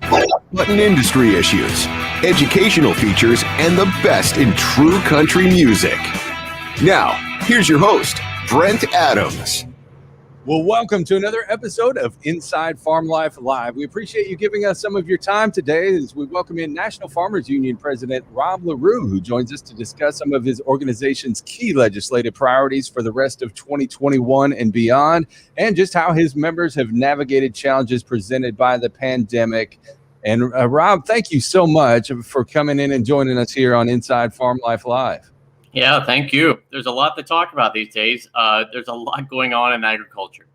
button industry issues, educational features, and the best in true country music. Now, here's your host, Brent Adams. Well, welcome to another episode of Inside Farm Life Live. We appreciate you giving us some of your time today as we welcome in National Farmers Union President Rob Larew, who joins us to discuss some of his organization's key legislative priorities for the rest of 2021 and beyond, and just how his members have navigated challenges presented by the pandemic. And Rob, thank you so much for coming in and joining us here on Inside Farm Life Live. Yeah, thank you. There's a lot to talk about these days. There's a lot going on in agriculture.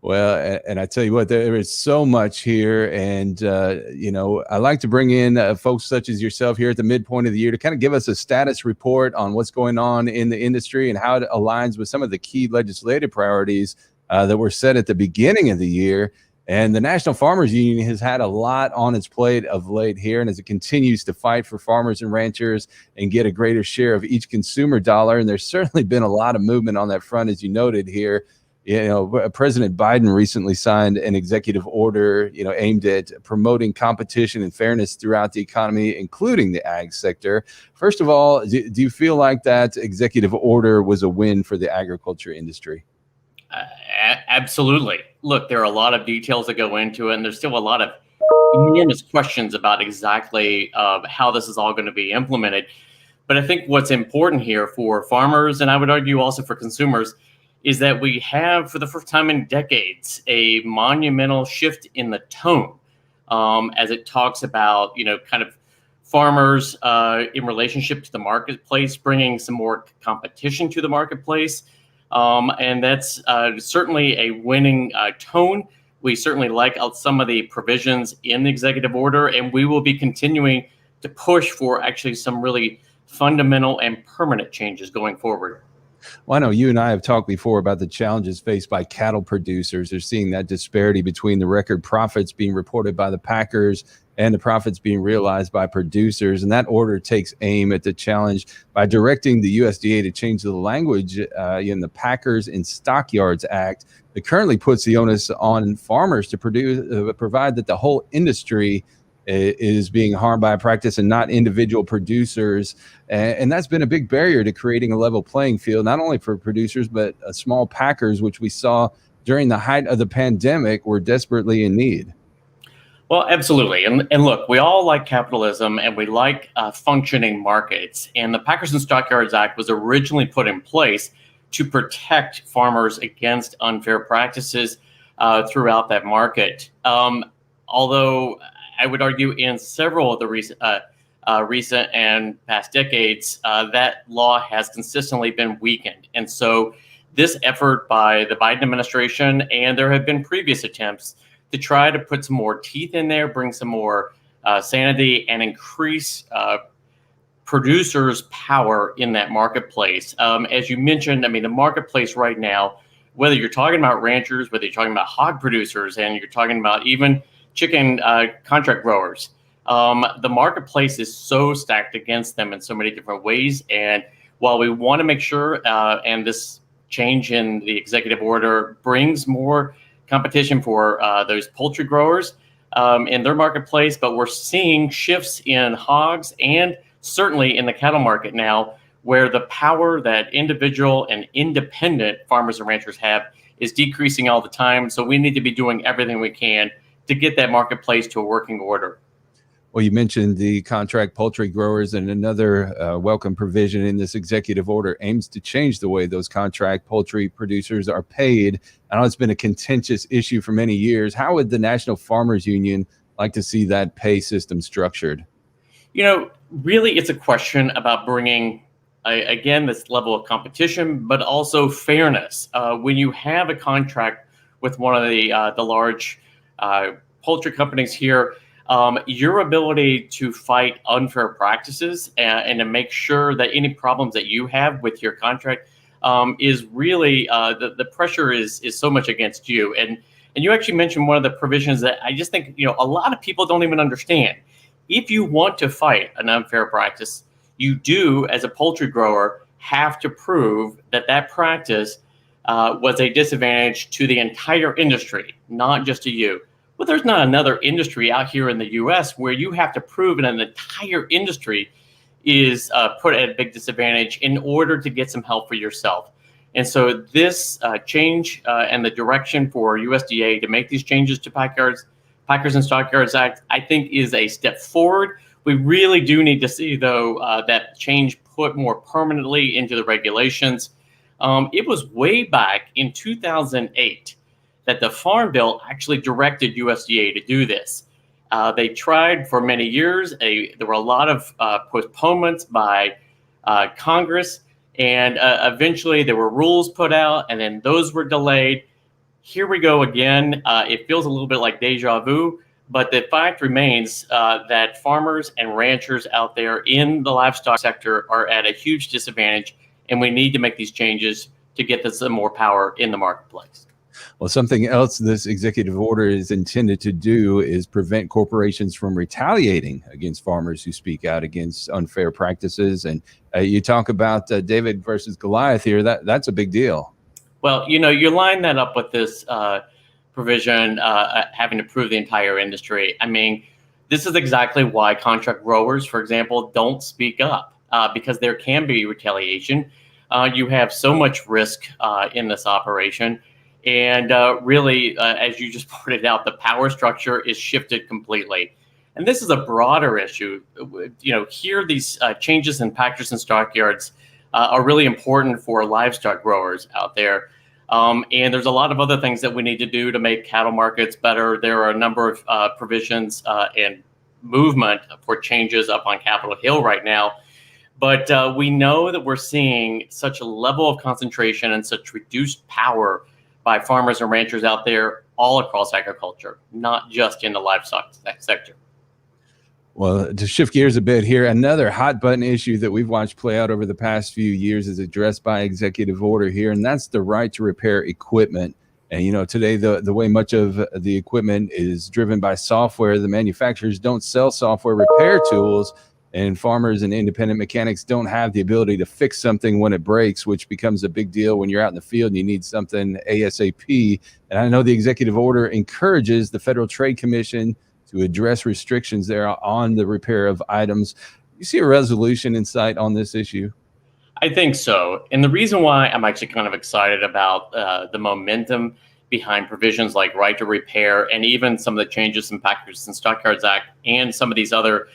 Well, and I tell you what, there is so much here. And, I like to bring in folks such as yourself here at the midpoint of the year to kind of give us a status report on what's going on in the industry and how it aligns with some of the key legislative priorities that were set at the beginning of the year. And the National Farmers Union has had a lot on its plate of late here. And as it continues to fight for farmers and ranchers and get a greater share of each consumer dollar, and there's certainly been a lot of movement on that front, as you noted here. President Biden recently signed an executive order, aimed at promoting competition and fairness throughout the economy, including the ag sector. First of all, do you feel like that executive order was a win for the agriculture industry? Absolutely. Look, there are a lot of details that go into it, and there's still a lot of enormous questions about exactly how this is all going to be implemented. But I think what's important here for farmers, and I would argue also for consumers, is that we have, for the first time in decades, a monumental shift in the tone as it talks about, kind of farmers in relationship to the marketplace, bringing some more competition to the marketplace. And that's certainly a winning tone. We certainly like some of the provisions in the executive order, and we will be continuing to push for actually some really fundamental and permanent changes going forward. Well, I know you and I have talked before about the challenges faced by cattle producers. They're seeing that disparity between the record profits being reported by the packers and the profits being realized by producers. And that order takes aim at the challenge by directing the USDA to change the language in the Packers and Stockyards Act that currently puts the onus on farmers to provide that the whole industry is being harmed by a practice and not individual producers. And that's been a big barrier to creating a level playing field, not only for producers, but small packers, which we saw during the height of the pandemic were desperately in need. Well, absolutely. And look, we all like capitalism and we like functioning markets. And the Packers and Stockyards Act was originally put in place to protect farmers against unfair practices throughout that market. Although I would argue in several of the recent and past decades, that law has consistently been weakened. And so this effort by the Biden administration, and there have been previous attempts to try to put some more teeth in there, bring some more sanity, and increase producers' power in that marketplace. As you mentioned, the marketplace right now, whether you're talking about ranchers, whether you're talking about hog producers, and you're talking about even chicken contract growers, the marketplace is so stacked against them in so many different ways. And while we want to make sure, and this change in the executive order brings more competition for those poultry growers in their marketplace, but we're seeing shifts in hogs and certainly in the cattle market now, where the power that individual and independent farmers and ranchers have is decreasing all the time. So we need to be doing everything we can to get that marketplace to a working order. Well, you mentioned the contract poultry growers, and another welcome provision in this executive order aims to change the way those contract poultry producers are paid. I know it's been a contentious issue for many years. How would the National Farmers Union like to see that pay system structured? Really, it's a question about bringing, again, this level of competition, but also fairness. When you have a contract with one of the large poultry companies here, your ability to fight unfair practices and to make sure that any problems that you have with your contract is really the pressure is so much against you. And you actually mentioned one of the provisions that I just think a lot of people don't even understand. If you want to fight an unfair practice, you do, as a poultry grower, have to prove that that practice was a disadvantage to the entire industry, not just to you. Well, there's not another industry out here in the U.S. where you have to prove that an entire industry is put at a big disadvantage in order to get some help for yourself. And so this change and the direction for USDA to make these changes to Packers and Stockyards Act, I think, is a step forward. We really do need to see, though, that change put more permanently into the regulations. It was way back in 2008 that the Farm Bill actually directed USDA to do this. They tried for many years. There were a lot of postponements by Congress, and eventually there were rules put out, and then those were delayed. Here we go again. It feels a little bit like deja vu, but the fact remains that farmers and ranchers out there in the livestock sector are at a huge disadvantage, and we need to make these changes to get this some more power in the marketplace. Well, something else this executive order is intended to do is prevent corporations from retaliating against farmers who speak out against unfair practices. And you talk about David versus Goliath here. That's a big deal. Well, you line that up with this provision having to prove the entire industry. I mean, this is exactly why contract growers, for example, don't speak up because there can be retaliation. You have so much risk in this operation. And really, as you just pointed out, the power structure is shifted completely. And this is a broader issue. Here, these changes in packers and stockyards are really important for livestock growers out there. And there's a lot of other things that we need to do to make cattle markets better. There are a number of provisions and movement for changes up on Capitol Hill right now. But we know that we're seeing such a level of concentration and such reduced power by farmers and ranchers out there all across agriculture, not just in the livestock sector. Well, to shift gears a bit here, another hot button issue that we've watched play out over the past few years is addressed by executive order here, and that's the right to repair equipment. And, today, the way much of the equipment is driven by software, the manufacturers don't sell software repair tools, and farmers and independent mechanics don't have the ability to fix something when it breaks, which becomes a big deal when you're out in the field and you need something ASAP. And I know the executive order encourages the Federal Trade Commission to address restrictions there on the repair of items. You see a resolution in sight on this issue? I think so. And the reason why I'm actually kind of excited about the momentum behind provisions like right to repair and even some of the changes in Packers and Stockyards Act and some of these other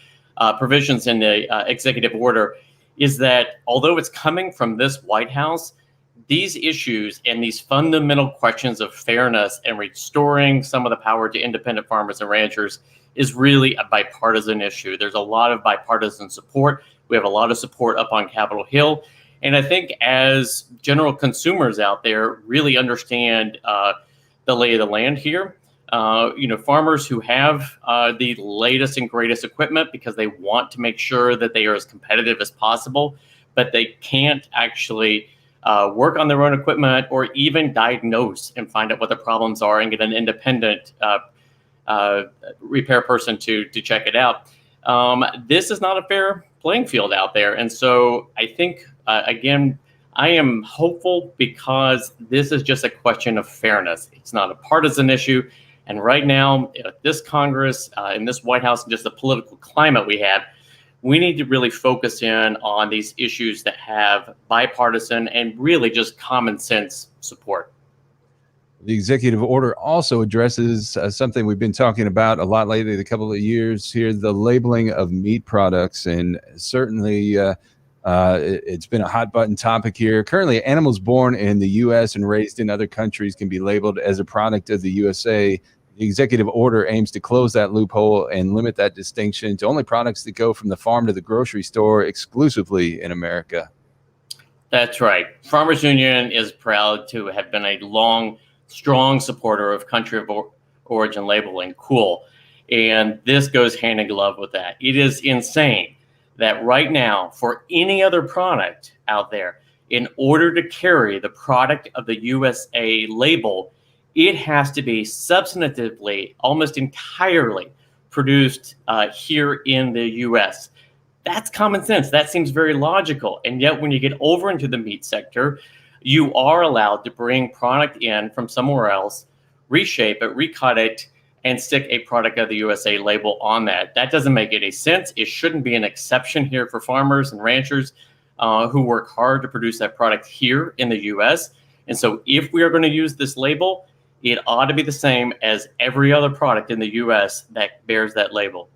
provisions in the executive order is that although it's coming from this White House, these issues and these fundamental questions of fairness and restoring some of the power to independent farmers and ranchers is really a bipartisan issue. There's a lot of bipartisan support. We have a lot of support up on Capitol Hill. And I think as general consumers out there really understand the lay of the land here, farmers who have the latest and greatest equipment because they want to make sure that they are as competitive as possible, but they can't actually work on their own equipment or even diagnose and find out what the problems are and get an independent repair person to check it out. This is not a fair playing field out there. And so I think, again, I am hopeful because this is just a question of fairness. It's not a partisan issue. And right now, this Congress, in this White House, and just the political climate we have, we need to really focus in on these issues that have bipartisan and really just common sense support. The executive order also addresses something we've been talking about a lot lately, the couple of years here, the labeling of meat products. And certainly it's been a hot button topic here. Currently, animals born in the U.S. and raised in other countries can be labeled as a product of the USA. The executive order aims to close that loophole and limit that distinction to only products that go from the farm to the grocery store exclusively in America. That's right. Farmers Union is proud to have been a long, strong supporter of country of origin labeling. Cool. And this goes hand in glove with that. It is insane that right now, for any other product out there, in order to carry the product of the USA label, it has to be substantively, almost entirely produced here in the U.S. That's common sense. That seems very logical. And yet when you get over into the meat sector, you are allowed to bring product in from somewhere else, reshape it, recut it, and stick a product of the USA label on that. That doesn't make any sense. It shouldn't be an exception here for farmers and ranchers who work hard to produce that product here in the US. And so if we are going to use this label, it ought to be the same as every other product in the US that bears that label.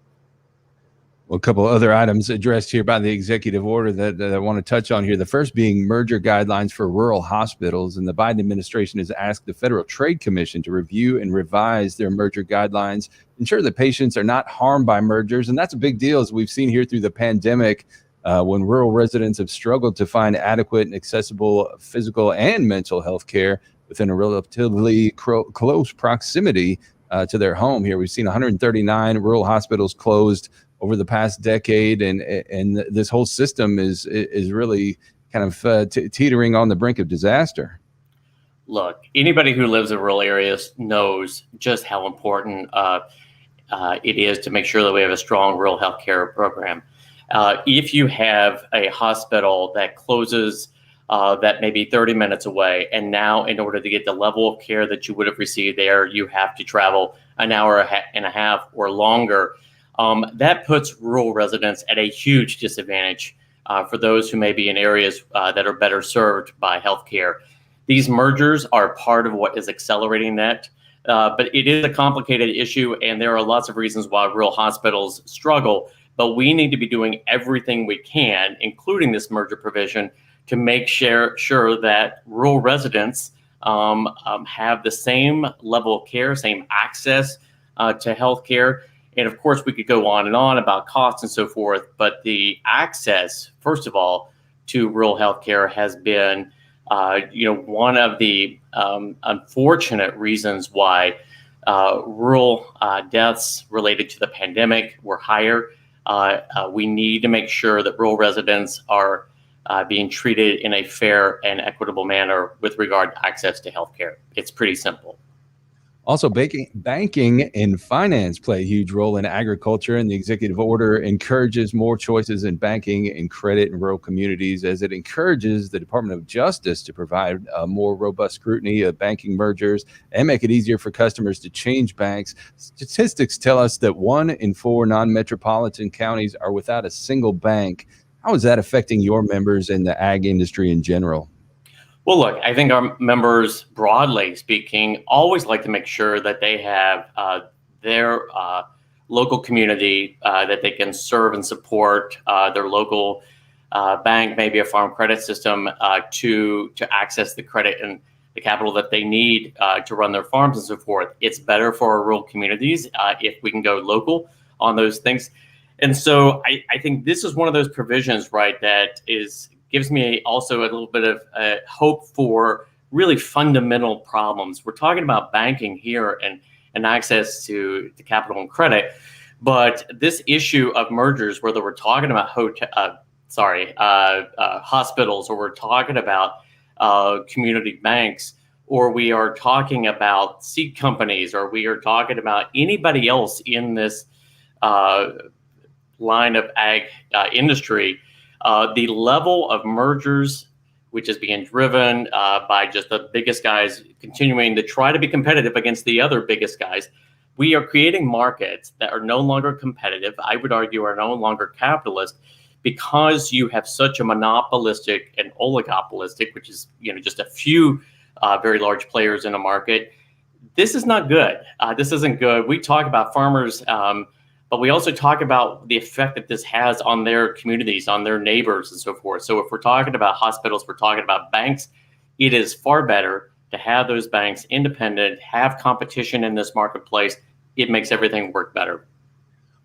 Well, a couple of other items addressed here by the executive order that I want to touch on here. The first being merger guidelines for rural hospitals. And the Biden administration has asked the Federal Trade Commission to review and revise their merger guidelines, ensure that patients are not harmed by mergers. And that's a big deal, as we've seen here through the pandemic, when rural residents have struggled to find adequate and accessible physical and mental health care within a relatively close proximity to their home. Here, we've seen 139 rural hospitals closed over the past decade, and this whole system is really kind of teetering on the brink of disaster. Look, anybody who lives in rural areas knows just how important it is to make sure that we have a strong rural healthcare program. If you have a hospital that closes that may be 30 minutes away, and now in order to get the level of care that you would have received there, you have to travel an hour and a half or longer, that puts rural residents at a huge disadvantage for those who may be in areas that are better served by healthcare. These mergers are part of what is accelerating that, but it is a complicated issue, and there are lots of reasons why rural hospitals struggle. But we need to be doing everything we can, including this merger provision, to make sure that rural residents have the same level of care, same access to healthcare. And of course, we could go on and on about costs and so forth, but the access, first of all, to rural healthcare has been, one of the unfortunate reasons why rural deaths related to the pandemic were higher. We need to make sure that rural residents are being treated in a fair and equitable manner with regard to access to healthcare. It's pretty simple. Also, banking and finance play a huge role in agriculture, and the executive order encourages more choices in banking and credit in rural communities, as it encourages the Department of Justice to provide more robust scrutiny of banking mergers and make it easier for customers to change banks. Statistics tell us that 1 in 4 non-metropolitan counties are without a single bank. How is that affecting your members and the ag industry in general? Well, look, I think our members, broadly speaking, always like to make sure that they have their local community that they can serve and support, their local bank, maybe a farm credit system, to access the credit and the capital that they need to run their farms and so forth. It's better for our rural communities if we can go local on those things. And so I think this is one of those provisions, right, that gives me also a little bit of hope for really fundamental problems. We're talking about banking here and access to capital and credit, but this issue of mergers, whether we're talking about hospitals, or we're talking about community banks, or we are talking about seed companies, or we are talking about anybody else in this line of ag industry, the level of mergers, which is being driven by just the biggest guys continuing to try to be competitive against the other biggest guys, we are creating markets that are no longer competitive. I would argue are no longer capitalist, because you have such a monopolistic and oligopolistic, which is just a few very large players in a market. This is not good. This isn't good. We talk about farmers, but we also talk about the effect that this has on their communities, on their neighbors and so forth. So if we're talking about hospitals, we're talking about banks, it is far better to have those banks independent, have competition in this marketplace. It makes everything work better.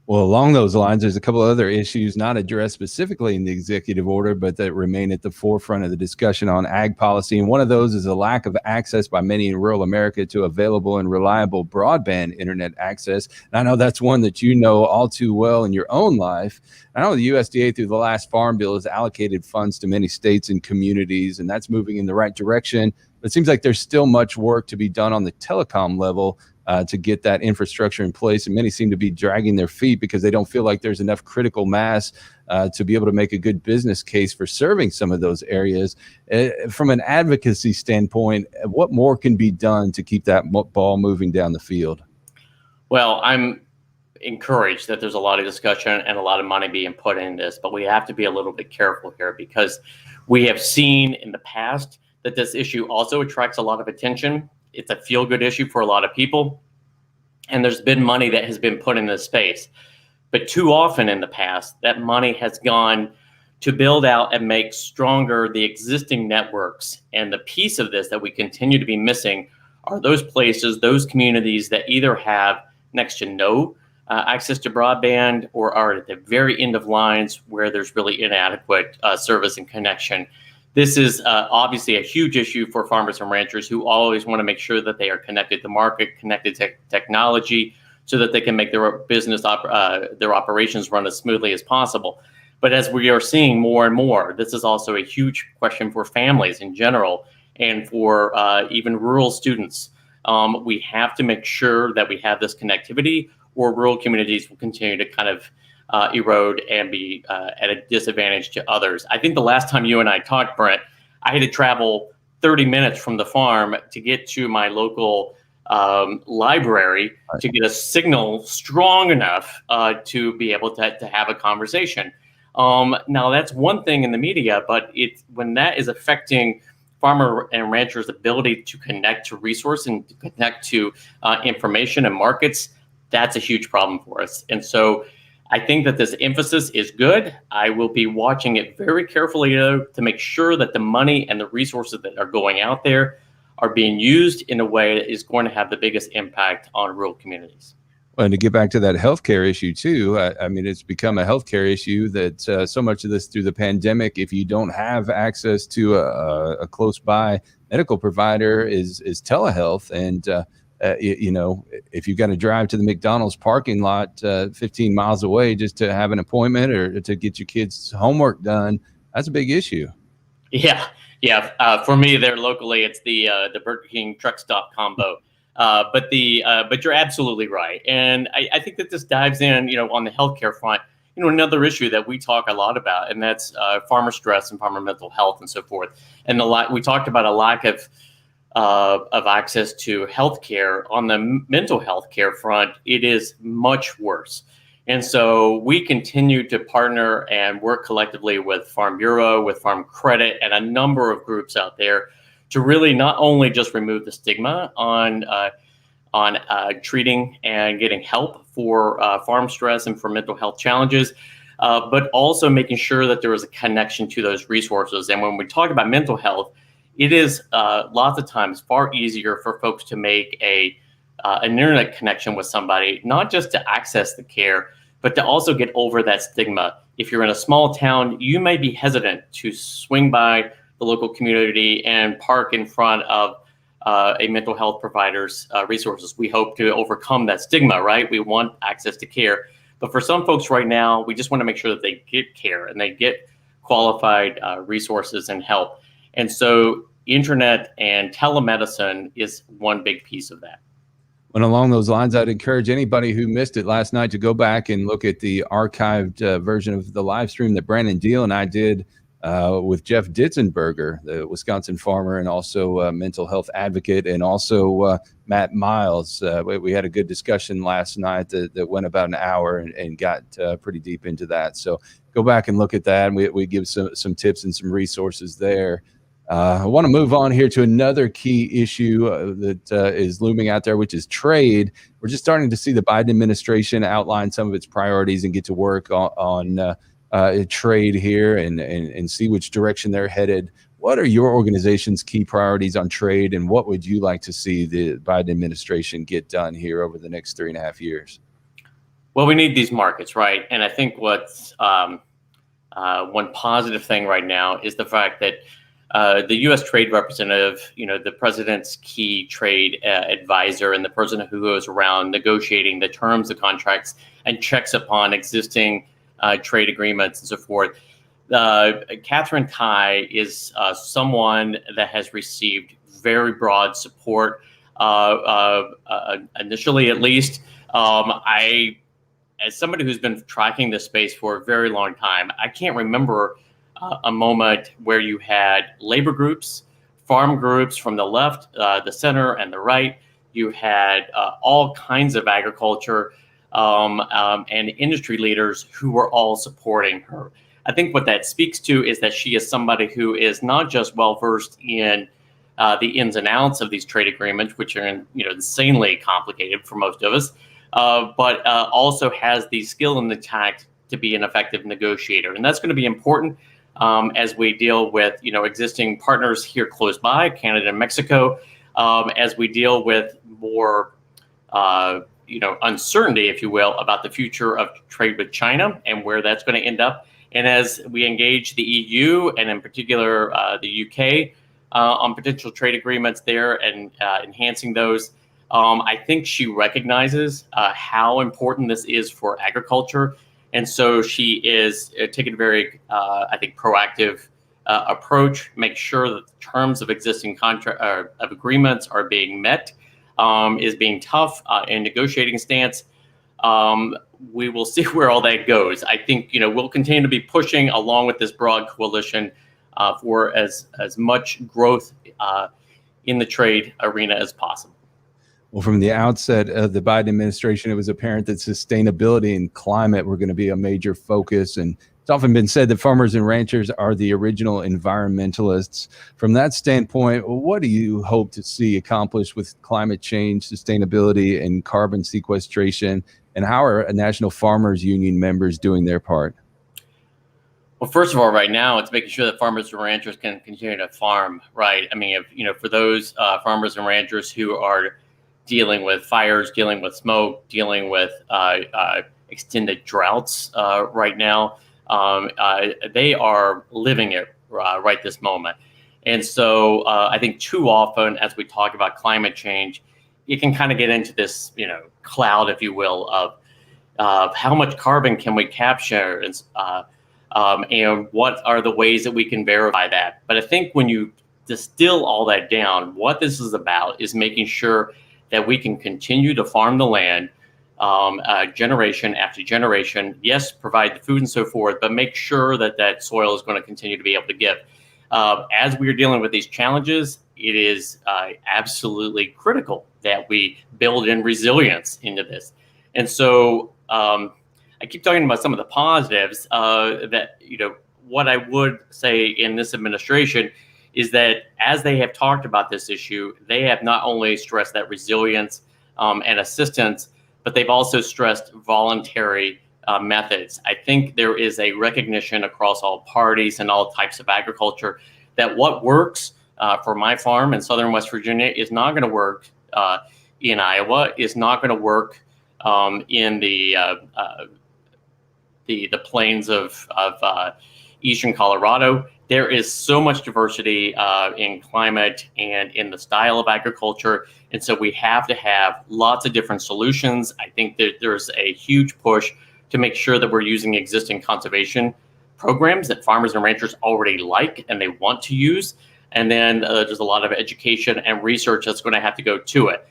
Well, along those lines, there's a couple of other issues not addressed specifically in the executive order, but that remain at the forefront of the discussion on ag policy. And one of those is a lack of access by many in rural America to available and reliable broadband internet access. And I know that's one that you know all too well in your own life. I know the USDA through the last Farm Bill has allocated funds to many states and communities, and that's moving in the right direction. But it seems like there's still much work to be done on the telecom level to get that infrastructure in place. And many seem to be dragging their feet because they don't feel like there's enough critical mass to be able to make a good business case for serving some of those areas. From an advocacy standpoint, what more can be done to keep that ball moving down the field? Well, I'm encouraged that there's a lot of discussion and a lot of money being put in this, but we have to be a little bit careful here because we have seen in the past that this issue also attracts a lot of attention. It's a feel-good issue for a lot of people, and there's been money that has been put in this space. But too often in the past, that money has gone to build out and make stronger the existing networks. And the piece of this that we continue to be missing are those places, those communities that either have next to no access to broadband or are at the very end of lines where there's really inadequate service and connection. This is obviously a huge issue for farmers and ranchers who always want to make sure that they are connected to market, connected to technology, so that they can make their business, their operations run as smoothly as possible. But as we are seeing more and more, this is also a huge question for families in general and for even rural students. We have to make sure that we have this connectivity, or rural communities will continue to kind of erode and be at a disadvantage to others. I think the last time you and I talked, Brent, I had to travel 30 minutes from the farm to get to my local library to get a signal strong enough to be able to have a conversation. Now that's one thing in the media, but when that is affecting farmer and ranchers' ability to connect to resource and to connect to information and markets, that's a huge problem for us. And so I think that this emphasis is good. I will be watching it very carefully though, to make sure that the money and the resources that are going out there are being used in a way that is going to have the biggest impact on rural communities. Well, and to get back to that healthcare issue too, I mean, it's become a healthcare issue that so much of this through the pandemic, if you don't have access to a close by medical provider is telehealth. And, you know, if you've got to drive to the McDonald's parking lot 15 miles away just to have an appointment or to get your kids' homework done, that's a big issue. Yeah. For me there locally, it's the Burger King truck stop combo. But you're absolutely right. And I think that this dives in, you know, on the healthcare front, you know, another issue that we talk a lot about, and that's farmer stress and farmer mental health and so forth. And we talked about a lack of access to healthcare. On the mental health care front, it is much worse. And so we continue to partner and work collectively with Farm Bureau, with Farm Credit, and a number of groups out there to really not only just remove the stigma on treating and getting help for farm stress and for mental health challenges, but also making sure that there is a connection to those resources. And when we talk about mental health, it is lots of times far easier for folks to make an internet connection with somebody, not just to access the care, but to also get over that stigma. If you're in a small town, you may be hesitant to swing by the local community and park in front of a mental health provider's resources. We hope to overcome that stigma, right? We want access to care. But for some folks right now, we just want to make sure that they get care and they get qualified resources and help. And so internet and telemedicine is one big piece of that. And along those lines, I'd encourage anybody who missed it last night to go back and look at the archived version of the live stream that Brandon Deal and I did with Jeff Ditzenberger, the Wisconsin farmer and also a mental health advocate, and also Matt Miles. We had a good discussion last night that went about an hour and got pretty deep into that. So go back and look at that. And we give some tips and some resources there. I want to move on here to another key issue that is looming out there, which is trade. We're just starting to see the Biden administration outline some of its priorities and get to work on trade here and see which direction they're headed. What are your organization's key priorities on trade, and what would you like to see the Biden administration get done here over the next 3.5 years? Well, we need these markets, right? And I think what's one positive thing right now is the fact that the U.S. trade representative, you know, the president's key trade advisor and the person who goes around negotiating the terms of contracts and checks upon existing trade agreements and so forth. Catherine Tai is someone that has received very broad support, initially at least. As somebody who's been tracking this space for a very long time, I can't remember a moment where you had labor groups, farm groups from the left, the center, and the right You had all kinds of agriculture and industry leaders who were all supporting her. I think what that speaks to is that she is somebody who is not just well versed in the ins and outs of these trade agreements, which are insanely complicated for most of us, but also has the skill and the tact to be an effective negotiator, and that's going to be important as we deal with existing partners here close by, Canada and Mexico, as we deal with more uncertainty, if you will, about the future of trade with China and where that's going to end up. And as we engage the EU and in particular the UK on potential trade agreements there and enhancing those, I think she recognizes how important this is for agriculture. And so she is taking a very, I think, proactive approach, make sure that the terms of existing contract of agreements are being met, is being tough in negotiating stance. We will see where all that goes. I think we'll continue to be pushing along with this broad coalition for as much growth in the trade arena as possible. Well, from the outset of the Biden administration, it was apparent that sustainability and climate were going to be a major focus. And it's often been said that farmers and ranchers are the original environmentalists. From that standpoint, what do you hope to see accomplished with climate change, sustainability, and carbon sequestration? And how are National Farmers Union members doing their part? Well, first of all, right now, it's making sure that farmers and ranchers can continue to farm, right? I mean, for those farmers and ranchers who are dealing with fires, dealing with smoke, dealing with extended droughts right now, they are living it right this moment. And so I think too often, as we talk about climate change, you can kind of get into this, cloud, if you will, of how much carbon can we capture and what are the ways that we can verify that. But I think when you distill all that down, what this is about is making sure that we can continue to farm the land generation after generation. Yes, provide the food and so forth, but make sure that that soil is going to continue to be able to give. As we are dealing with these challenges, it is absolutely critical that we build in resilience into this. And so I keep talking about some of the positives that, what I would say in this administration is that as they have talked about this issue, they have not only stressed that resilience and assistance, but they've also stressed voluntary methods. I think there is a recognition across all parties and all types of agriculture that what works for my farm in southern West Virginia is not going to work in Iowa, is not going to work in the plains of eastern Colorado. There is so much diversity in climate and in the style of agriculture. And so we have to have lots of different solutions. I think that there's a huge push to make sure that we're using existing conservation programs that farmers and ranchers already like and they want to use. And then there's a lot of education and research that's going to have to go to it.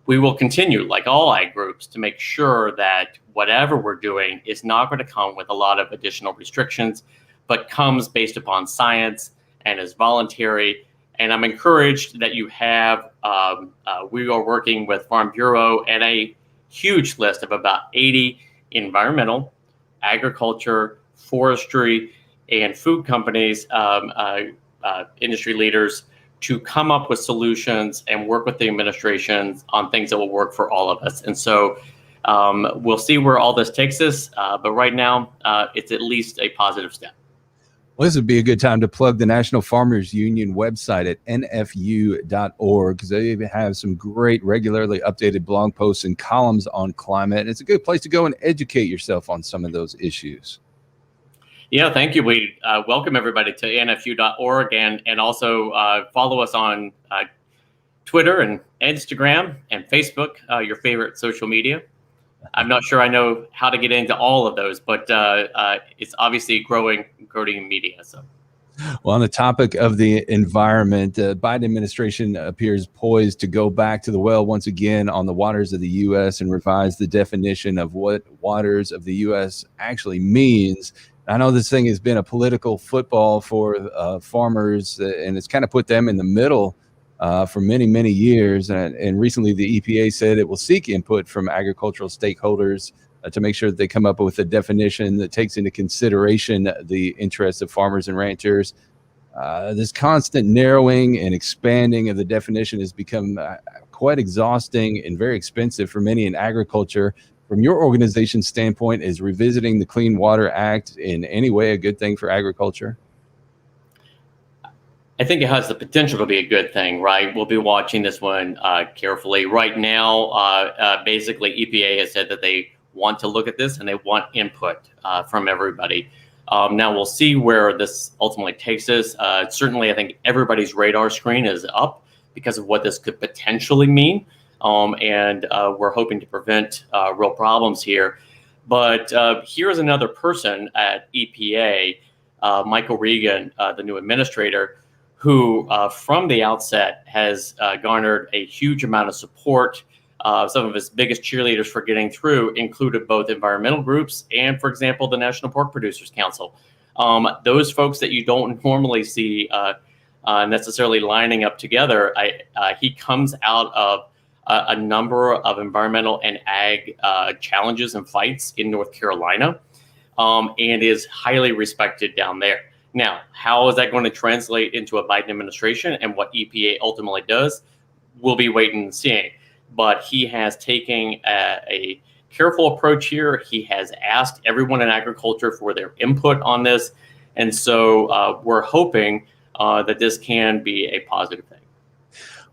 We will continue, like all ag groups, to make sure that whatever we're doing is not going to come with a lot of additional restrictions, but comes based upon science and is voluntary. And I'm encouraged that you have, we are working with Farm Bureau and a huge list of about 80 environmental, agriculture, forestry, and food companies, industry leaders, to come up with solutions and work with the administrations on things that will work for all of us. And so we'll see where all this takes us. But right now, it's at least a positive step. Well, this would be a good time to plug the National Farmers Union website at nfu.org, because they have some great regularly updated blog posts and columns on climate. It's a good place to go and educate yourself on some of those issues. Yeah, thank you. We welcome everybody to nfu.org and also follow us on Twitter and Instagram and Facebook, your favorite social media. I'm not sure I know how to get into all of those, but it's obviously growing media. So, well, on the topic of the environment, the Biden administration appears poised to go back to the well once again on the waters of the U.S. and revise the definition of what waters of the U.S. actually means. I know this thing has been a political football for farmers, and it's kind of put them in the middle for many, many years. And recently the EPA said it will seek input from agricultural stakeholders to make sure that they come up with a definition that takes into consideration the interests of farmers and ranchers. This constant narrowing and expanding of the definition has become quite exhausting and very expensive for many in agriculture. From your organization's standpoint, is revisiting the Clean Water Act in any way a good thing for agriculture? I think it has the potential to be a good thing, right? We'll be watching this one carefully. Right now, basically, EPA has said that they want to look at this and they want input from everybody. Now we'll see where this ultimately takes us. Certainly, I think everybody's radar screen is up because of what this could potentially mean. And we're hoping to prevent real problems here. But here's another person at EPA, Michael Regan, the new administrator, who from the outset has garnered a huge amount of support. Some of his biggest cheerleaders for getting through included both environmental groups and, for example, the National Pork Producers Council. Those folks that you don't normally see necessarily lining up together, he comes out of a number of environmental and ag challenges and fights in North Carolina, and is highly respected down there. Now, how is that going to translate into a Biden administration and what EPA ultimately does? We'll be waiting and seeing. But he has taken a careful approach here. He has asked everyone in agriculture for their input on this. And so we're hoping that this can be a positive thing.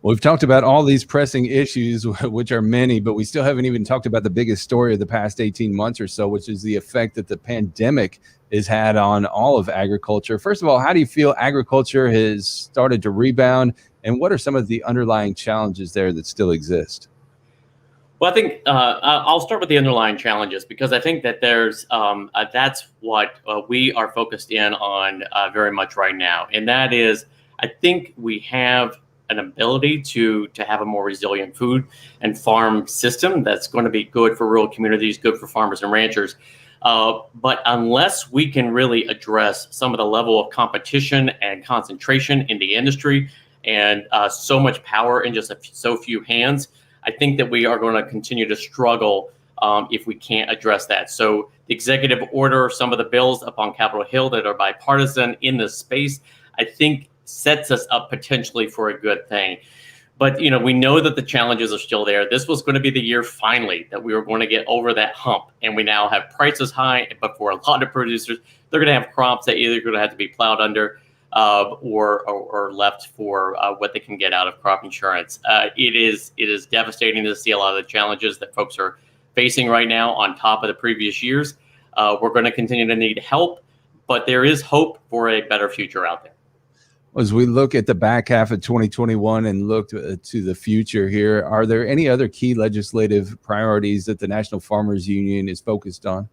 Well, we've talked about all these pressing issues, which are many, but we still haven't even talked about the biggest story of the past 18 months or so, which is the effect that the pandemic has had on all of agriculture. First of all, how do you feel agriculture has started to rebound, and what are some of the underlying challenges there that still exist? Well, I think I'll start with the underlying challenges, because I think that there's that's what we are focused in on very much right now. And that is, I think we have an ability to have a more resilient food and farm system that's going to be good for rural communities, good for farmers and ranchers. But unless we can really address some of the level of competition and concentration in the industry and so much power in just so few hands, I think that we are going to continue to struggle if we can't address that. So the executive order, some of the bills up on Capitol Hill that are bipartisan in this space, I think sets us up potentially for a good thing. But, you know, we know that the challenges are still there. This was going to be the year finally that we were going to get over that hump. And we now have prices high, but for a lot of producers, they're going to have crops that either going to have to be plowed under or left for what they can get out of crop insurance. It is devastating to see a lot of the challenges that folks are facing right now on top of the previous years. We're going to continue to need help, but there is hope for a better future out there. As we look at the back half of 2021 and look to the future here, are there any other key legislative priorities that the National Farmers Union is focused on?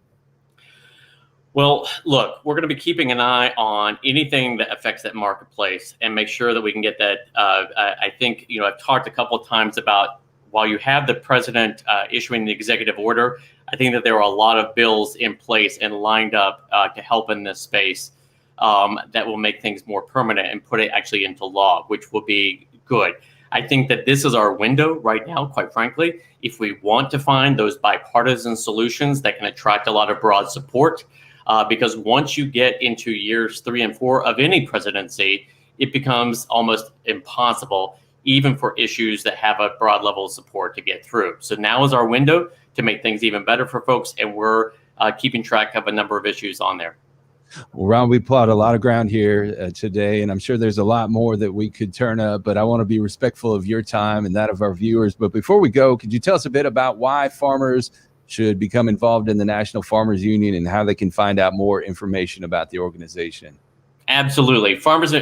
Well, look, we're going to be keeping an eye on anything that affects that marketplace and make sure that we can get that. I think, you know, I've talked a couple of times about, while you have the president issuing the executive order, I think that there are a lot of bills in place and lined up to help in this space. That will make things more permanent and put it actually into law, which will be good. I think that this is our window right now, quite frankly, if we want to find those bipartisan solutions that can attract a lot of broad support, because once you get into years 3 and 4 of any presidency, it becomes almost impossible, even for issues that have a broad level of support, to get through. So now is our window to make things even better for folks, and we're keeping track of a number of issues on there. Well, Ron, we plowed a lot of ground here today, and I'm sure there's a lot more that we could turn up, but I want to be respectful of your time and that of our viewers. But before we go, could you tell us a bit about why farmers should become involved in the National Farmers Union and how they can find out more information about the organization? Absolutely. Farmers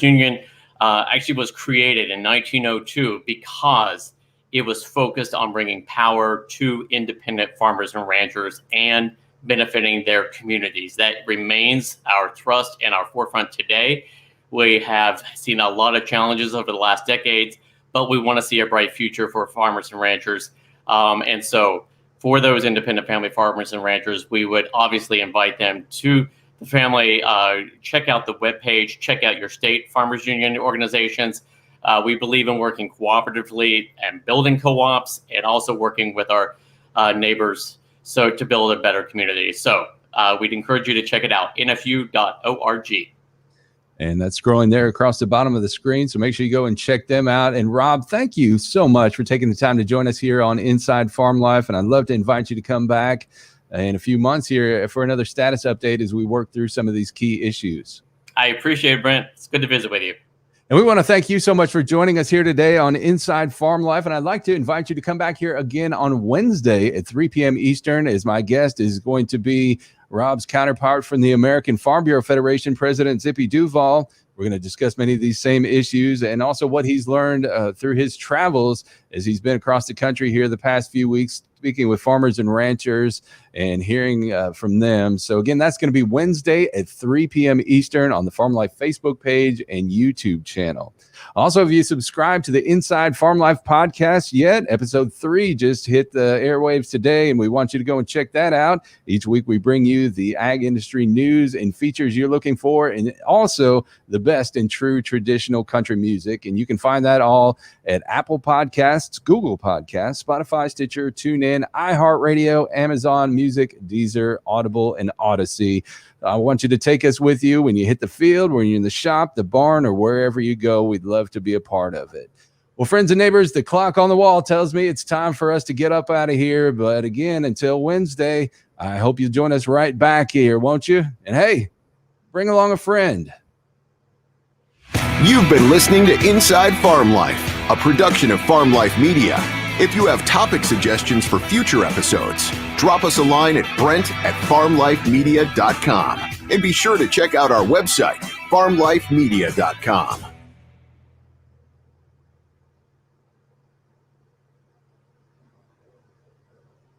Union actually was created in 1902 because it was focused on bringing power to independent farmers and ranchers and benefiting their communities. That remains our thrust and our forefront today. We have seen a lot of challenges over the last decades, but we want to see a bright future for farmers and ranchers. And so for those independent family farmers and ranchers, we would obviously invite them to the family. Check out the webpage, check out your state farmers union organizations. We believe in working cooperatively and building co-ops, and also working with our neighbors to build a better community. So we'd encourage you to check it out, nfu.org. And that's scrolling there across the bottom of the screen. So make sure you go and check them out. And Rob, thank you so much for taking the time to join us here on Inside Farm Life. And I'd love to invite you to come back in a few months here for another status update as we work through some of these key issues. I appreciate it, Brent. It's good to visit with you. And we want to thank you so much for joining us here today on Inside Farm Life. And I'd like to invite you to come back here again on Wednesday at 3 p.m. Eastern, as my guest is going to be Rob's counterpart from the American Farm Bureau Federation, President Zippy Duval. We're going to discuss many of these same issues and also what he's learned through his travels as he's been across the country here the past few weeks, speaking with farmers and ranchers and hearing from them. So again, that's going to be Wednesday at 3 p.m. Eastern on the Farm Life Facebook page and YouTube channel. Also, if you subscribe to the Inside Farm Life podcast yet, episode 3 just hit the airwaves today, and we want you to go and check that out. Each week we bring you the ag industry news and features you're looking for, and also the best in true traditional country music. And you can find that all at Apple Podcasts, Google Podcasts, Spotify, Stitcher, TuneIn, iHeartRadio, Amazon Music, Deezer, Audible, and Odyssey. I want you to take us with you when you hit the field, when you're in the shop, the barn, or wherever you go. We'd love to be a part of it. Well, friends and neighbors, the clock on the wall tells me it's time for us to get up out of here. But again, until Wednesday, I hope you'll join us right back here, won't you? And hey, bring along a friend. You've been listening to Inside Farm Life, a production of Farm Life Media. If you have topic suggestions for future episodes, drop us a line at brent@farmlifemedia.com. And be sure to check out our website, farmlifemedia.com.